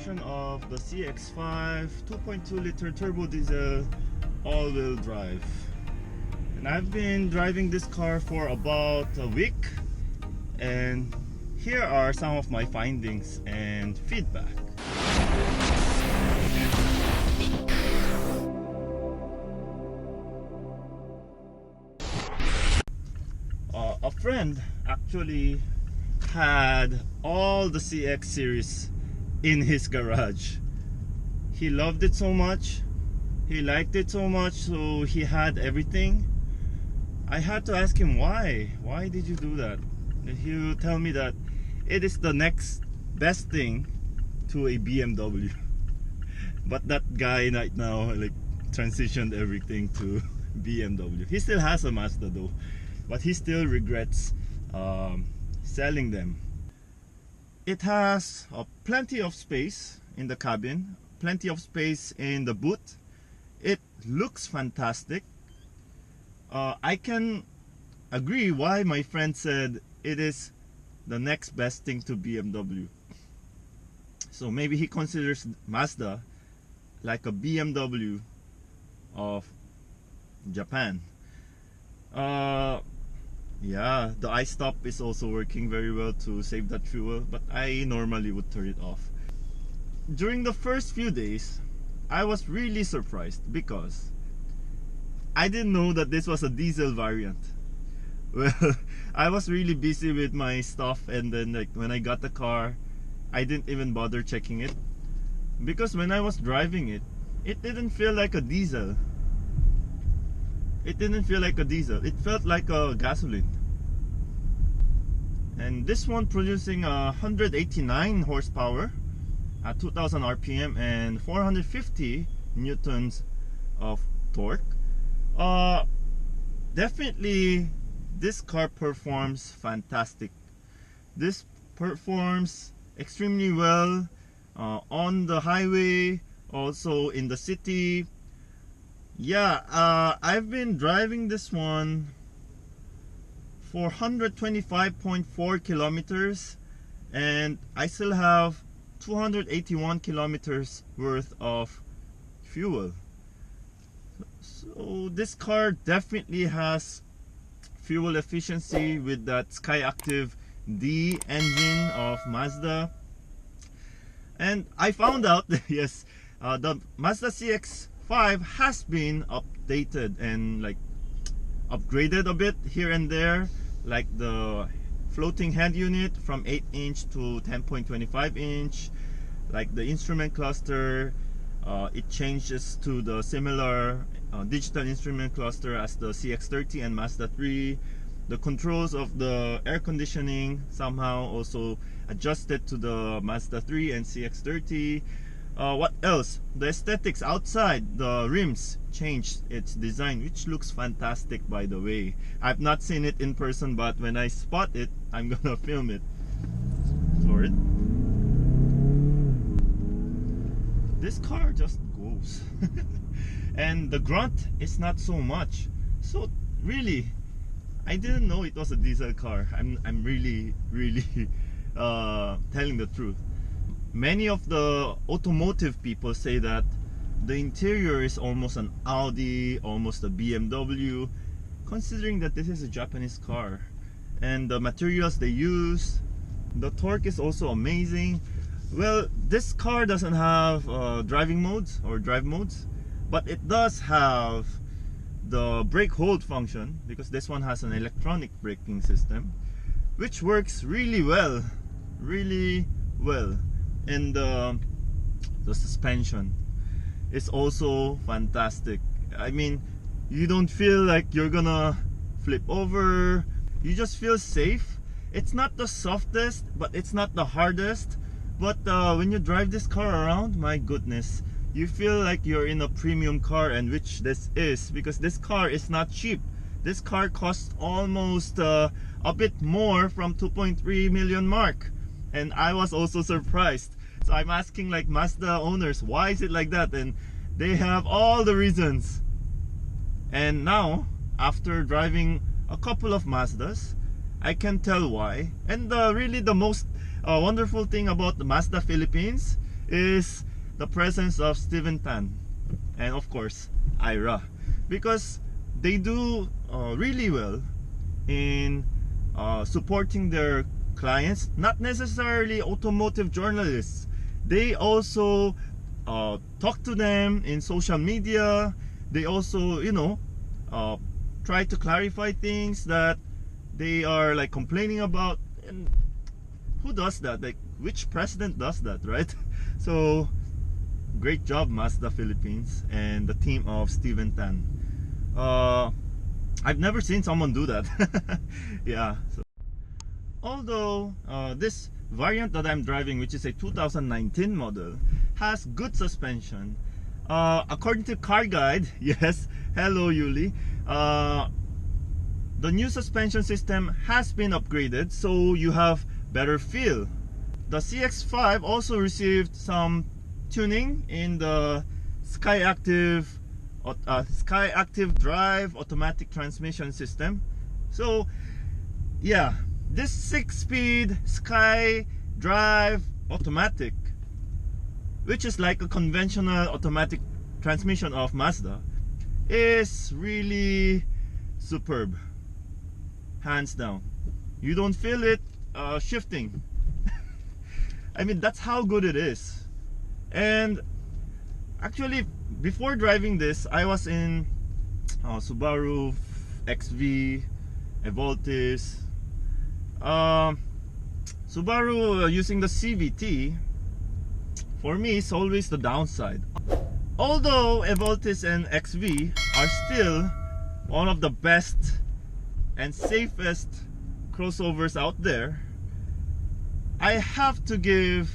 version of the CX-5 2.2 liter turbo diesel all-wheel drive, and I've been driving this car for about a week, and here are some of my findings and feedback. A friend actually had all the CX series in his garage. He loved it so much, he liked it so much, so he had everything. I had to ask him why did you do that? And he will tell me that it is the next best thing to a BMW. But that guy right now like transitioned everything to BMW. He still has a Mazda though, but he still regrets selling them. It has plenty of space in the cabin, plenty of space in the boot. It looks fantastic. I can agree why my friend said it is the next best thing to BMW. So maybe he considers Mazda like a BMW of Japan. Yeah, the iStop is also working very well to save that fuel, but I normally would turn it off. During the first few days, I was really surprised because I didn't know that this was a diesel variant. Well, I was really busy with my stuff, and then like when I got the car, I didn't even bother checking it, because when I was driving it, it didn't feel like a diesel. It didn't feel like a diesel. It felt like a gasoline. And this one producing 189 horsepower at 2000 RPM and 450 newtons of torque. Definitely this car performs fantastic. This performs extremely well on the highway, also in the city. Yeah, I've been driving this one for 125.4 kilometers, and I still have 281 kilometers worth of fuel. So this car definitely has fuel efficiency with that SkyActiv-D engine of Mazda. And I found out that yes, the Mazda CX-5 has been updated and like upgraded a bit here and there, like the floating head unit from 8-inch to 10.25 inch, like the instrument cluster, it changes to the similar digital instrument cluster as the CX-30 and Mazda 3. The controls of the air conditioning somehow also adjusted to the Mazda 3 and CX-30. What else? The aesthetics outside, the rims changed its design, which looks fantastic by the way. I've not seen it in person, but when I spot it, I'm gonna film it. Floor it. This car just goes. And the grunt is not so much. So really, I didn't know it was a diesel car. I'm really telling the truth. Many of the automotive people say that the interior is almost an Audi, almost a BMW, considering that this is a Japanese car. And the materials they use, the torque is also amazing. Well, this car doesn't have driving modes or drive modes, but it does have the brake hold function, because this one has an electronic braking system, which works really well. And the suspension is also fantastic. I mean, you don't feel like you're gonna flip over. You just feel safe. It's not the softest, but it's not the hardest. But when you drive this car around, my goodness, you feel like you're in a premium car, and which this is, because this car is not cheap. This car costs almost a bit more from 2.3 million mark, and I was also surprised. So I'm asking like Mazda owners, why is it like that? And they have all the reasons. And now, after driving a couple of Mazdas, I can tell why. And really the most wonderful thing about the Mazda Philippines is the presence of Steven Tan and of course Ira, because they do really well in supporting their clients, not necessarily automotive journalists. They also talk to them in social media. They also, you know, try to clarify things that they are like complaining about. And who does that? Like, which president does that, right? So great job, Mazda Philippines and the team of Steven Tan. I've never seen someone do that. Yeah. So, although this variant that I'm driving, which is a 2019 model, has good suspension. According to Car Guide, yes, hello Yuli, the new suspension system has been upgraded, so you have better feel. The CX-5 also received some tuning in the SkyActiv-D Drive automatic transmission system. So yeah, this 6-speed SkyDrive automatic, which is like a conventional automatic transmission of Mazda, is really superb, hands down. You don't feel it shifting. I mean, that's how good it is. And actually, before driving this, I was in Subaru XV, Evoltis, Subaru using the CVT. For me, it's always the downside. Although Evoltis and XV are still one of the best and safest crossovers out there, I have to give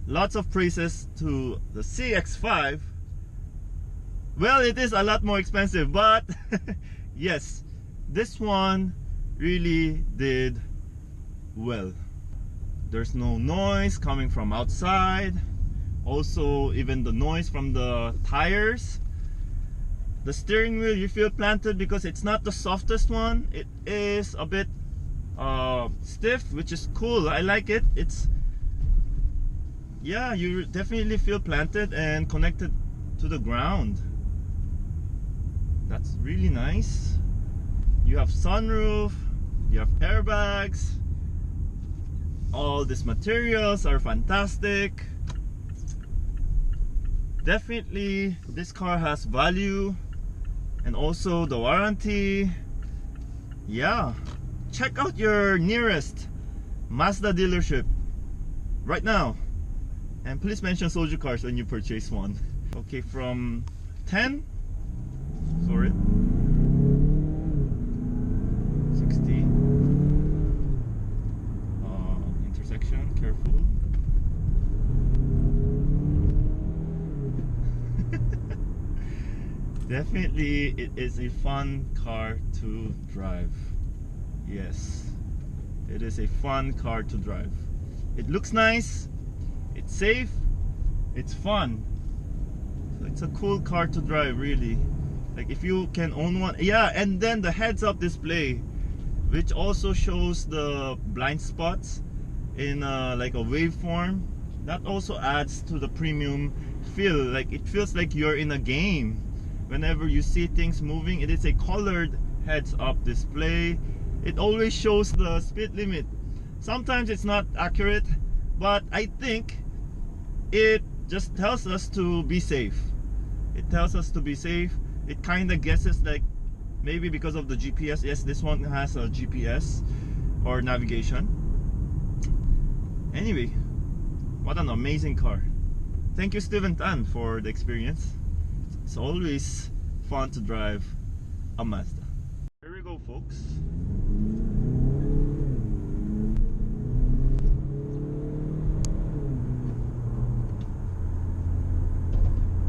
lots of praises to the CX-5. Well, it is a lot more expensive, but yes, this one really did well. There's no noise coming from outside. Also, even the noise from the tires. The steering wheel, you feel planted because it's not the softest one. It is a bit stiff, which is cool. I like it. It's, yeah, you definitely feel planted and connected to the ground. That's really nice. You have sunroof, you have airbags. All these materials are fantastic. Definitely this car has value, and also the warranty. Yeah, check out your nearest Mazda dealership right now, and please mention SoJooCars when you purchase one. Okay, from 10, sorry, 60, intersection, careful. Definitely it is a fun car to drive. Yes, it is a fun car to drive. It looks nice, it's safe, it's fun. So it's a cool car to drive, really. Like, if you can own one. Yeah, and then the heads-up display, which also shows the blind spots in like a waveform. That also adds to the premium feel. Like, it feels like you're in a game. Whenever you see things moving, it is a colored heads-up display. It always shows the speed limit. Sometimes it's not accurate, but I think it just tells us to be safe. It tells us to be safe. It kind of guesses, like, maybe because of the GPS. Yes, this one has a GPS or navigation. Anyway, what an amazing car. Thank you, Steven Tan, for the experience. It's always fun to drive a Mazda. Here we go, folks.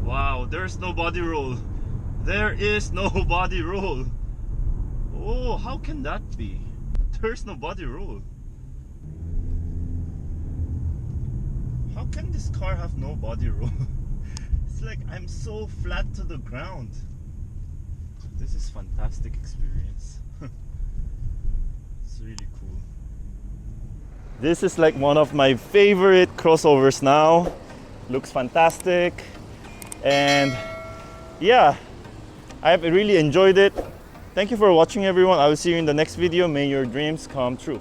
Wow, there's no body roll. There is no body roll. Oh, how can that be? There's no body roll. How can this car have no body roll? It's like I'm so flat to the ground. This is fantastic experience. It's really cool. This is like one of my favorite crossovers now. looks fantastic, and yeah, I've really enjoyed it. Thank you for watching, everyone. I will see you in the next video. May your dreams come true.